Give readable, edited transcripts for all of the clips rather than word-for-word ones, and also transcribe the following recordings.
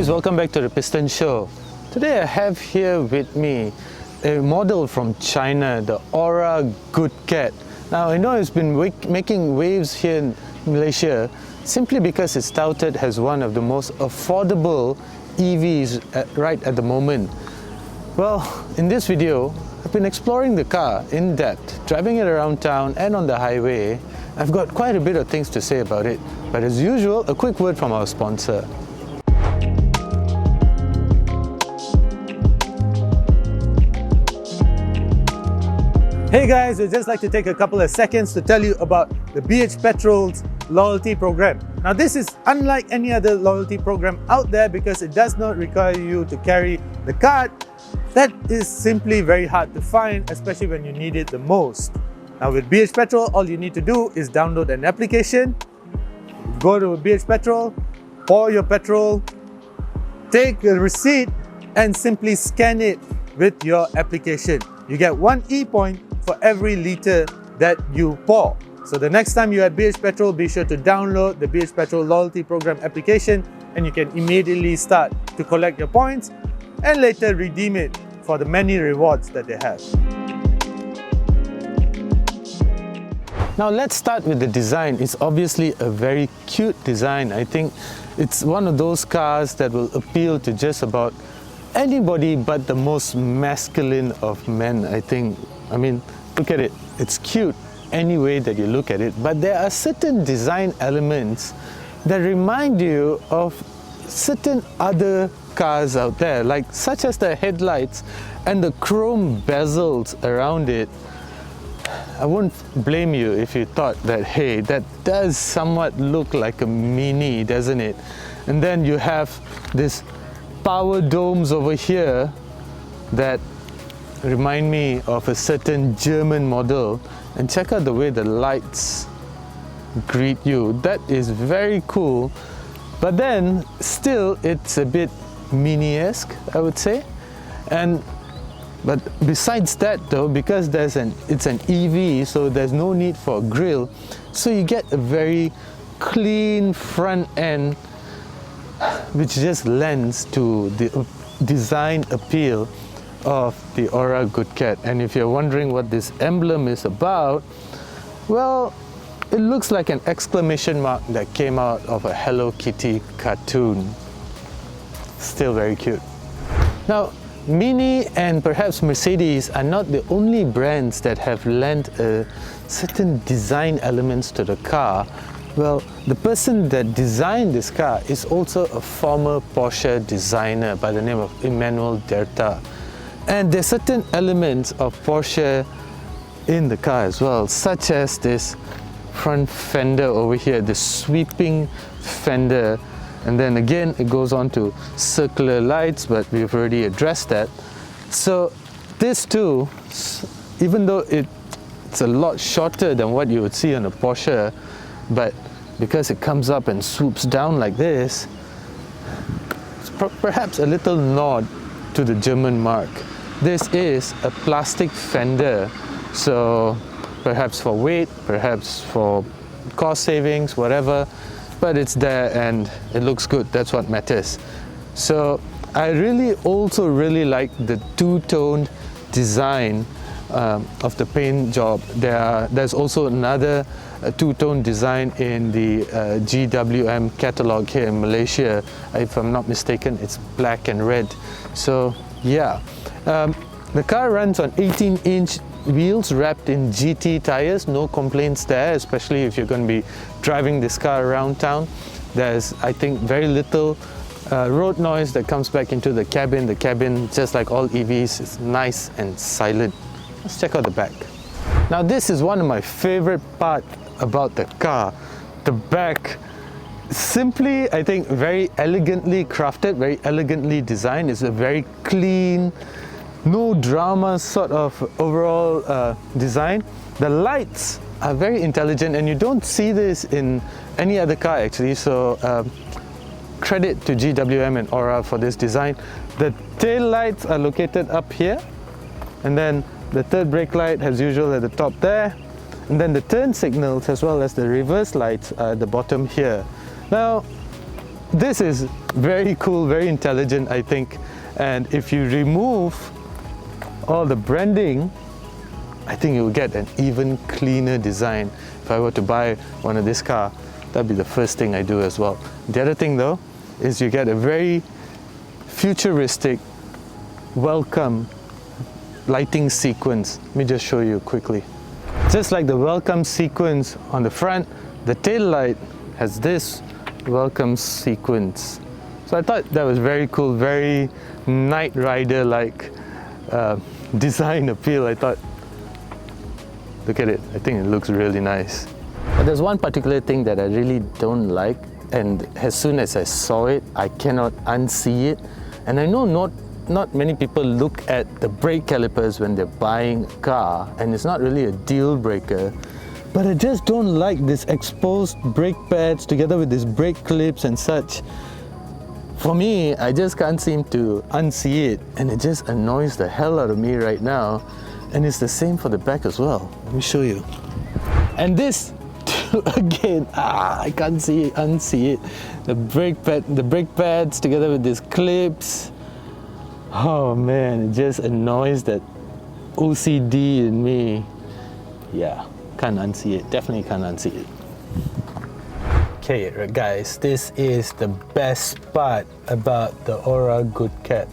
guys, welcome back to the Piston Show. Today I have here with me a model from China, the Ora Good Cat. Now I know it's been making waves here in Malaysia simply because it's touted as one of the most affordable EVs right at the moment. Well, in this video, I've been exploring the car in depth, driving it around town and on the highway. I've got quite a bit of things to say about it, but as usual, a quick word from our sponsor. Hey guys, I'd just like to take a couple of seconds to tell you about the BH Petrol's loyalty program. Now this is unlike any other loyalty program out there because it does not require you to carry the card. That is simply very hard to find, especially when you need it the most. Now with BH Petrol, all you need to do is download an application, go to BH Petrol, pour your petrol, take a receipt and simply scan it with your application. You get 1 e-point for every litre that you pour. So the next time you're at BH Petrol, be sure to download the BH Petrol Loyalty Program application and you can immediately start to collect your points and later redeem it for the many rewards that they have. Now let's start with the design. It's obviously a very cute design. I think it's one of those cars that will appeal to just about anybody but the most masculine of men, I think. I mean, look at it. It's cute any way that you look at it, but there are certain design elements that remind you of certain other cars out there, like such as the headlights and the chrome bezels around it. I wouldn't blame you if you thought that, hey, that does somewhat look like a Mini, doesn't it? And then you have this power domes over here that remind me of a certain German model. And check out the way the lights greet you. That is very cool. But then still it's a bit Mini-esque, I would say. But besides that though, because it's an EV, so there's no need for a grille, so you get a very clean front end which just lends to the design appeal of the Ora Good Cat. And if you're wondering what this emblem is about, well, it looks like an exclamation mark that came out of a Hello Kitty cartoon. Still very cute. Now, Mini and perhaps Mercedes are not the only brands that have lent certain design elements to the car. Well, the person that designed this car is also a former Porsche designer by the name of Emmanuel Derta. And there's certain elements of Porsche in the car as well, such as this front fender over here, the sweeping fender. And then again, it goes on to circular lights, but we've already addressed that. So this too, even though it's a lot shorter than what you would see on a Porsche, but because it comes up and swoops down like this, it's perhaps a little nod to the German mark. This is a plastic fender, so perhaps for weight, perhaps for cost savings, whatever, but it's there and it looks good. That's what matters. So I also really like the two-toned design of the paint job. There's also another two-tone design in the GWM catalog here in Malaysia. If I'm not mistaken, it's black and red. So yeah, the car runs on 18-inch wheels wrapped in GT tires. No complaints there, especially if you're going to be driving this car around town. There's, I think, very little road noise that comes back into the cabin. The cabin, just like all EVs, is nice and silent. Let's check out the back. Now this is one of my favorite parts about the car. The back, simply, I think, very elegantly crafted, very elegantly designed. It's a very clean, no drama sort of overall design. The lights are very intelligent and you don't see this in any other car actually, so credit to GWM and Ora for this design. The tail lights are located up here, and then the third brake light as usual at the top there, and then the turn signals as well as the reverse lights are at the bottom here. Now this is very cool, very intelligent, I think. And if you remove all the branding, I think you'll get an even cleaner design. If I were to buy one of this car, that'd be the first thing I do as well. The other thing though, is you get a very futuristic, welcome lighting sequence. Let me just show you quickly. Just like the welcome sequence on the front, the tail light has this welcome sequence. So I thought that was very cool, very Knight Rider like design appeal. I thought, look at it, I think it looks really nice. But there's one particular thing that I really don't like, and as soon as I saw it, I cannot unsee it. And I know not many people look at the brake calipers when they're buying a car, and it's not really a deal breaker. But I just don't like this exposed brake pads together with these brake clips and such. For me, I just can't seem to unsee it, and it just annoys the hell out of me right now. And it's the same for the back as well. Let me show you. And this, again, I can't unsee it. The brake pads together with these clips. Oh man, it just annoys that OCD in me. Yeah, can't unsee it. Definitely can't unsee it. Okay, guys, this is the best part about the Ora Good Cat,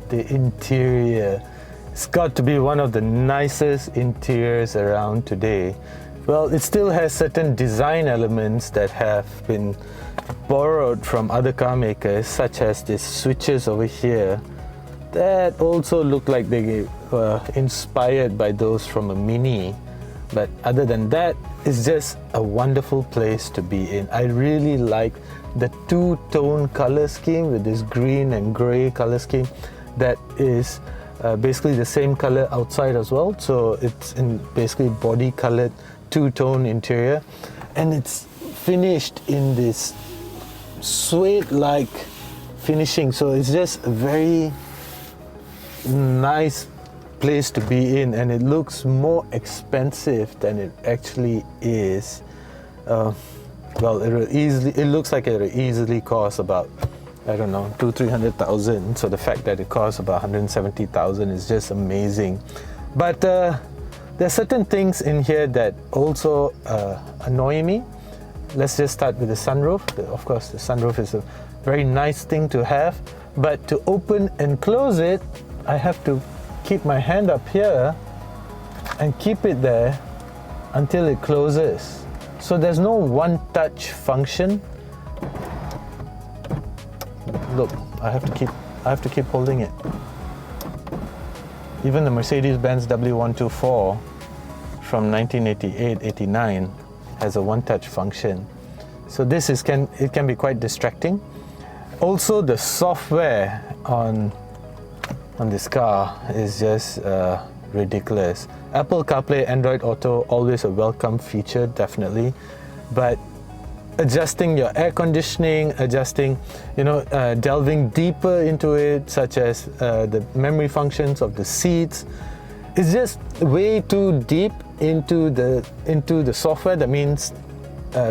the interior. It's got to be one of the nicest interiors around today. Well, it still has certain design elements that have been borrowed from other car makers, such as these switches over here that also look like they were inspired by those from a Mini. But other than that, it's just a wonderful place to be in. I really like the two-tone color scheme with this green and grey color scheme that is basically the same color outside as well. So it's in basically body colored two-tone interior, and it's finished in this suede-like finishing. So it's just a very nice place to be in, and it looks more expensive than it actually is. Well, it looks like it will easily cost about, I don't know, 200,000-300,000. So the fact that it costs about 170,000 is just amazing. But there are certain things in here that also annoy me. Let's just start with the sunroof. Of course, the sunroof is a very nice thing to have, but to open and close it, I have to keep my hand up here and keep it there until it closes. So there's no one-touch function. Look, I have to keep holding it. Even the Mercedes-Benz W124 from 1988-89 has a one-touch function. So this can be quite distracting. Also, the software on this car is just ridiculous. Apple CarPlay, Android Auto, always a welcome feature, definitely. But adjusting your air conditioning, delving deeper into it, such as the memory functions of the seats, is just way too deep into the software. That means,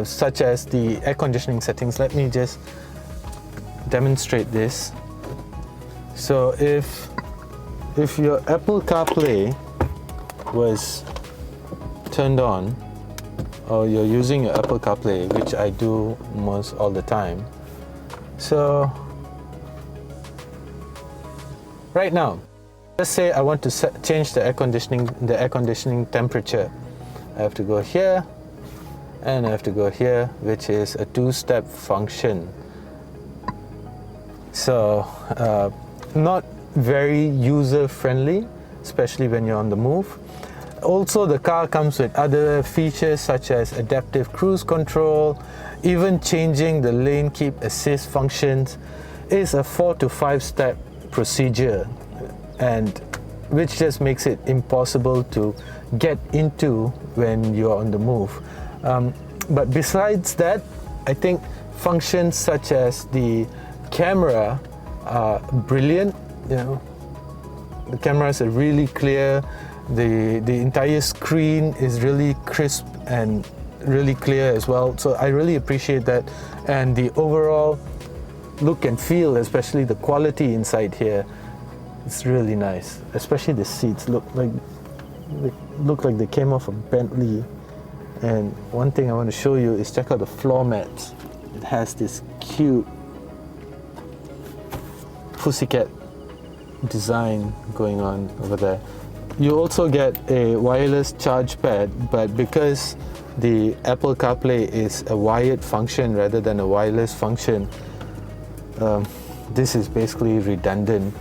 such as the air conditioning settings. Let me just demonstrate this. So if your Apple CarPlay was turned on, or you're using your Apple CarPlay, which I do most all the time. So right now, let's say I want to change the air conditioning temperature. I have to go here and I have to go here, which is a two-step function. So not very user-friendly, especially when you're on the move. Also, the car comes with other features such as adaptive cruise control, even changing the lane keep assist functions is a 4 to 5 step procedure, and which just makes it impossible to get into when you're on the move. But besides that, I think functions such as the camera are brilliant. The cameras are really clear. The entire screen is really crisp and really clear as well. So I really appreciate that. And the overall look and feel, especially the quality inside here, it's really nice. Especially the seats look like they came off a Bentley. And one thing I want to show you is check out the floor mats. It has this cute pussycat design going on over there. You also get a wireless charge pad, but because the Apple CarPlay is a wired function rather than a wireless function, this is basically redundant.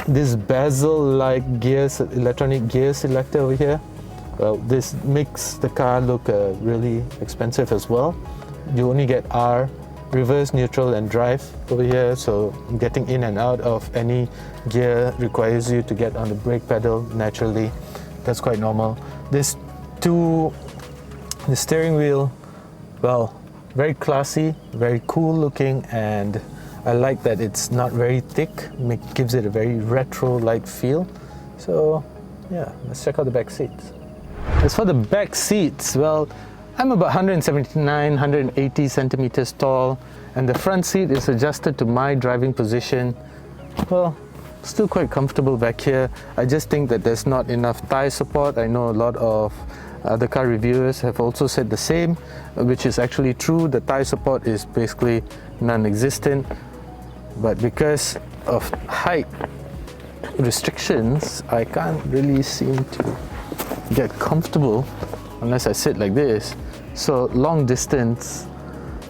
This bezel-like electronic gear selector over here, well, this makes the car look really expensive as well. You only get R, reverse, neutral and drive over here, so getting in and out of any gear requires you to get on the brake pedal naturally. That's quite normal. The steering wheel, well, very classy, very cool looking, and I like that it's not very thick. Gives it a very retro-like feel. So yeah, let's check out the back seats. As for the back seats, well, I'm about 179, 180 centimeters tall, and the front seat is adjusted to my driving position. Well, still quite comfortable back here. I just think that there's not enough thigh support. I know a lot of other car reviewers have also said the same, which is actually true. The thigh support is basically non-existent, but because of height restrictions, I can't really seem to get comfortable unless I sit like this. So long distance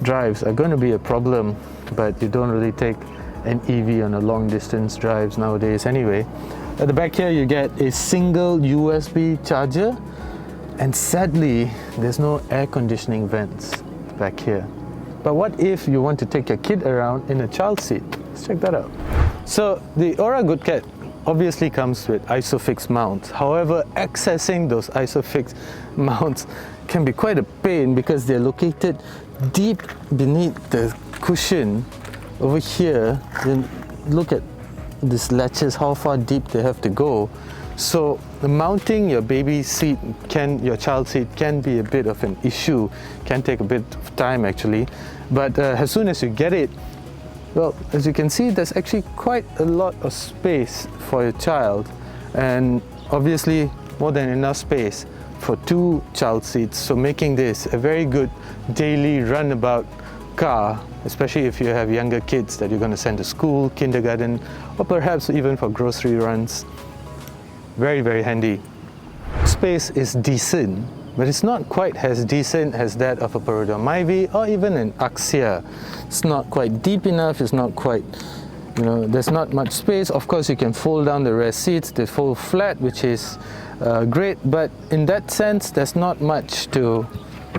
drives are going to be a problem, but you don't really take an EV on a long distance drives nowadays anyway. At the back here you get a single USB charger, and sadly there's no air conditioning vents back here. But what if you want to take your kid around in a child seat? Let's check that out. So the Ora Good Cat obviously comes with ISOFIX mounts. However, accessing those ISOFIX mounts can be quite a pain because they're located deep beneath the cushion over here. Then look at these latches, how far deep they have to go. So mounting your baby seat, your child seat, can be a bit of an issue, can take a bit of time actually. But as soon as you get it, well, as you can see, there's actually quite a lot of space for your child, and obviously more than enough space for 2 child seats, so making this a very good daily runabout car, especially if you have younger kids that you're going to send to school, kindergarten, or perhaps even for grocery runs. Very, very handy. Space is decent, but it's not quite as decent as that of a Perodon Myvi or even an Axia. It's not quite deep enough, it's not quite, there's not much space. Of course, you can fold down the rear seats, they fold flat, which is great, but in that sense, there's not much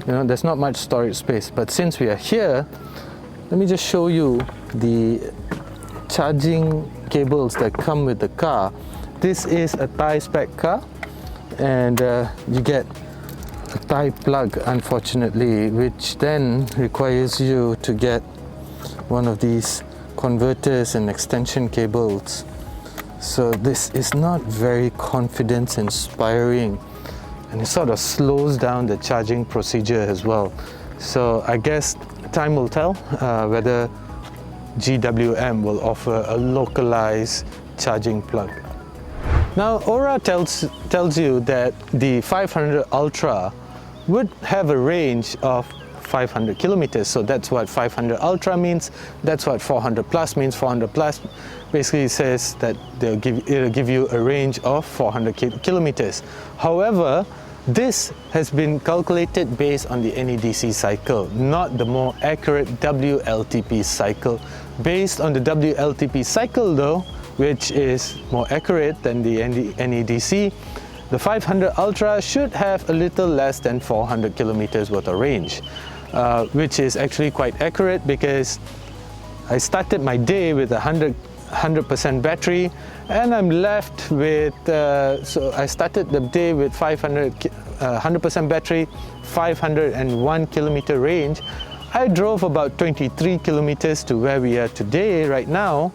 there's not much storage space. But since we are here, let me just show you the charging cables that come with the car. This is a Thai spec car, and you get a Thai plug, unfortunately, which then requires you to get one of these converters and extension cables. So this is not very confidence inspiring, and it sort of slows down the charging procedure as well. So I guess time will tell whether GWM will offer a localized charging plug. Now, Ora tells you that the 500 Ultra would have a range of 500 kilometers. So that's what 500 Ultra means. That's what 400 Plus means. 400 Plus basically says that it'll give you a range of 400 kilometers. However, this has been calculated based on the NEDC cycle, not the more accurate WLTP cycle. Based on the WLTP cycle though, which is more accurate than the NEDC, the 500 Ultra should have a little less than 400 kilometers worth of range, which is actually quite accurate because I started my day with 100% battery, and I'm left with, so I started the day with 100% battery, 501 kilometer range. I drove about 23 kilometers to where we are today right now,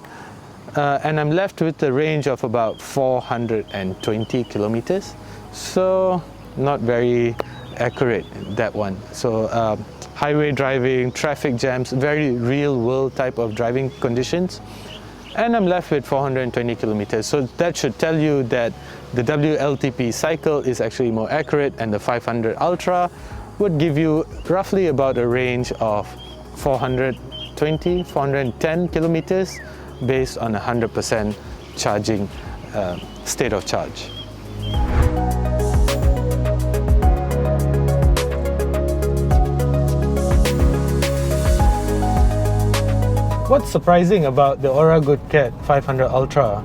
and I'm left with a range of about 420 kilometers. So not very accurate, that one. So highway driving, traffic jams, very real world type of driving conditions. And I'm left with 420 kilometers. So that should tell you that the WLTP cycle is actually more accurate, and the 500 Ultra would give you roughly about a range of 420, 410 kilometers based on 100% charging state of charge. What's surprising about the Ora Good Cat 500 Ultra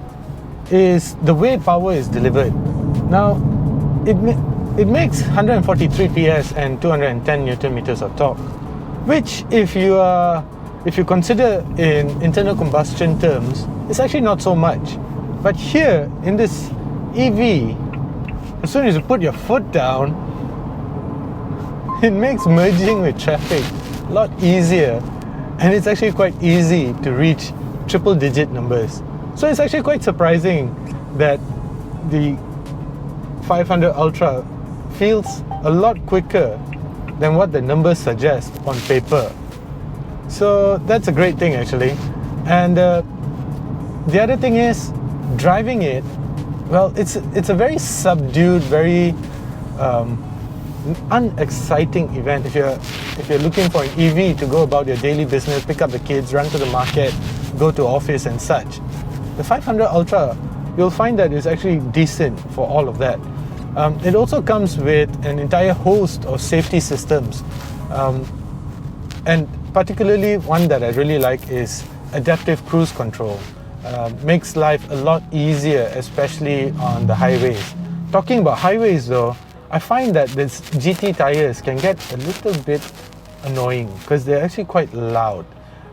is the way power is delivered. Now, it makes 143 PS and 210 Newton meters of torque, which if you consider in internal combustion terms, it's actually not so much. But here in this EV, as soon as you put your foot down, it makes merging with traffic a lot easier. And it's actually quite easy to reach triple digit numbers. So it's actually quite surprising that the 500 Ultra feels a lot quicker than what the numbers suggest on paper. So that's a great thing actually. And the other thing is, driving it, well, it's a very subdued, very unexciting event. If you're looking for an EV to go about your daily business, pick up the kids, run to the market, go to office and such, the 500 Ultra, you'll find that it's actually decent for all of that. It also comes with an entire host of safety systems, and particularly one that I really like is adaptive cruise control. Makes life a lot easier, especially on the highways. Talking about highways though, I find that these GT tires can get a little bit annoying because they're actually quite loud,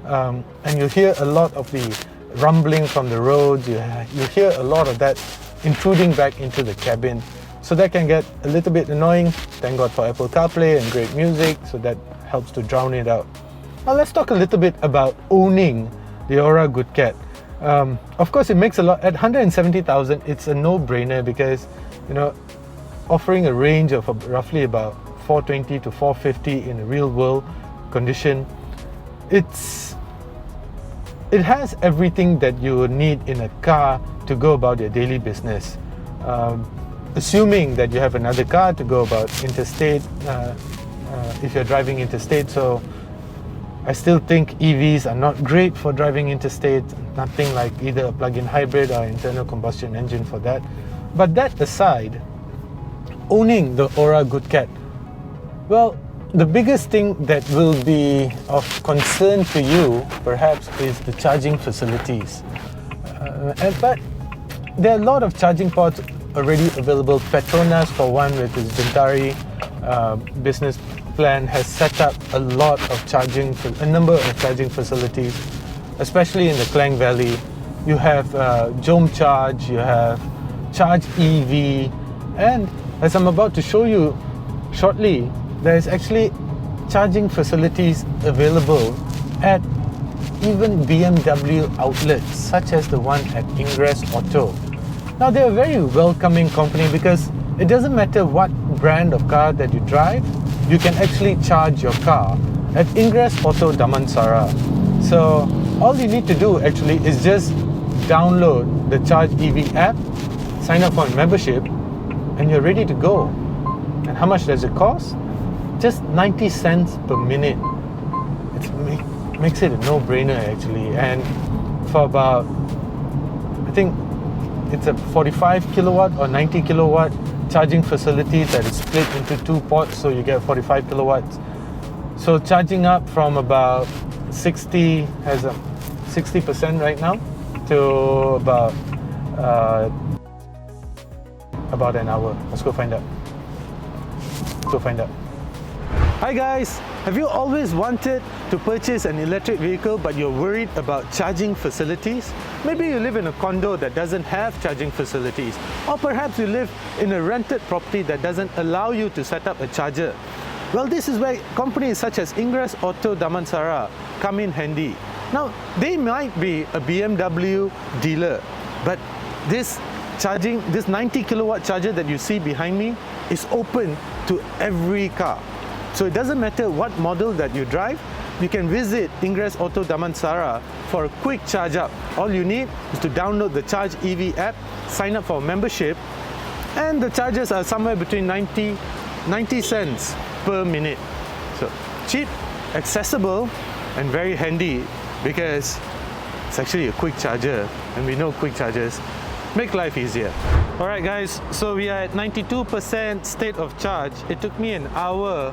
and you hear a lot of the rumbling from the roads. You hear a lot of that intruding back into the cabin, so that can get a little bit annoying. Thank God for Apple CarPlay and great music, so that helps to drown it out. Now let's talk a little bit about owning the Ora Good Cat. Of course, it makes a lot. At 170,000, it's a no-brainer because, you know, offering a range of roughly about 420 to 450 in a real-world condition, it has everything that you would need in a car to go about your daily business. Assuming that you have another car to go about interstate, if you're driving interstate. So I still think EVs are not great for driving interstate, nothing like either a plug-in hybrid or internal combustion engine for that. But that aside, owning the Ora Good Cat, well, the biggest thing that will be of concern to you perhaps is the charging facilities. But there are a lot of charging ports already available. Petronas, for one, with its Bintari business plan, has set up a number of charging facilities, especially in the Klang Valley. You have Jom Charge, you have Charge EV, and as I'm about to show you shortly, there's actually charging facilities available at even BMW outlets, such as the one at Ingress Auto. Now, they're a very welcoming company because it doesn't matter what brand of car that you drive, you can actually charge your car at Ingress Auto Damansara. So all you need to do actually is just download the Charge EV app, sign up for a membership, and you're ready to go. And how much does it cost? Just 90 cents per minute. It makes it a no-brainer actually. And for about, I think it's a 45 kilowatt or 90 kilowatt charging facility that is split into two ports, so you get 45 kilowatts. So charging up from about 60% right now to about an hour. Let's go find out. Hi guys, have you always wanted to purchase an electric vehicle but you're worried about charging facilities? Maybe you live in a condo that doesn't have charging facilities, or perhaps you live in a rented property that doesn't allow you to set up a charger. Well, this is where companies such as Ingress Auto Damansara come in handy. Now, they might be a BMW dealer, but this 90 kilowatt charger that you see behind me is open to every car. So it doesn't matter what model that you drive, you can visit Ingress Auto Damansara for a quick charge up. All you need is to download the Charge EV app, sign up for membership, and the charges are somewhere between 90 cents per minute. So cheap, accessible, and very handy because it's actually a quick charger, and we know quick chargers make life easier. Alright guys, so we are at 92% state of charge. It took me an hour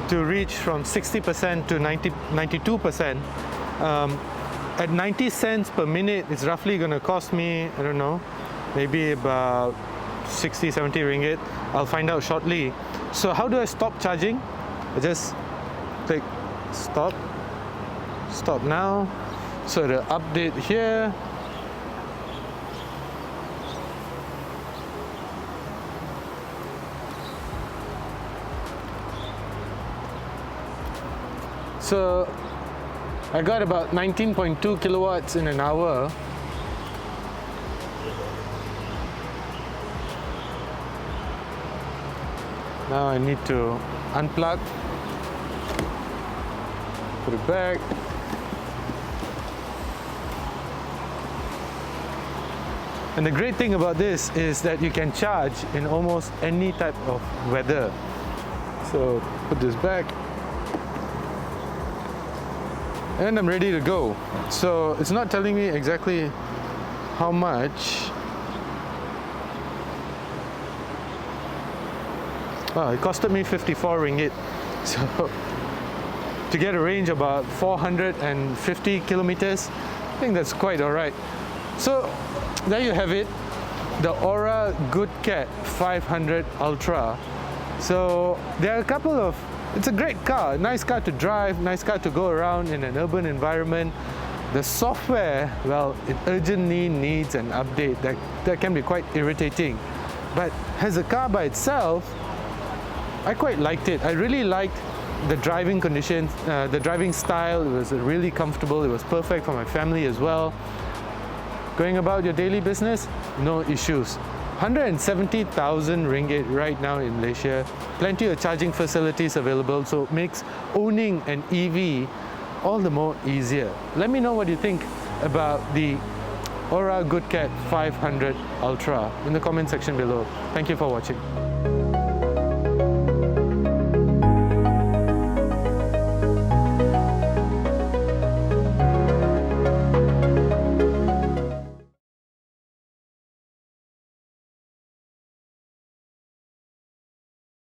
to reach from 60% to 92%. At 90 cents per minute, it's roughly going to cost me, I don't know, maybe about 60-70 ringgit. I'll find out shortly. So how do I stop charging? I just click stop now. So the update here. So I got about 19.2 kilowatts in an hour. Now I need to unplug, put it back. And the great thing about this is that you can charge in almost any type of weather. So put this back. And I'm ready to go. So it's not telling me exactly how much. Oh, it costed me 54 ringgit. So to get a range about 450 kilometers, I think that's quite alright. So there you have it, the Ora Good Cat 500 Ultra. So there are a couple of, it's a great car, nice car to drive, nice car to go around in an urban environment. The software, well, it urgently needs an update. That can be quite irritating. But as a car by itself, I quite liked it. I really liked the driving conditions, the driving style. It was really comfortable. It was perfect for my family as well. Going about your daily business, no issues. 170,000 ringgit right now in Malaysia. Plenty of charging facilities available, so it makes owning an EV all the more easier. Let me know what you think about the Ora Good Cat 500 Ultra in the comment section below. Thank you for watching.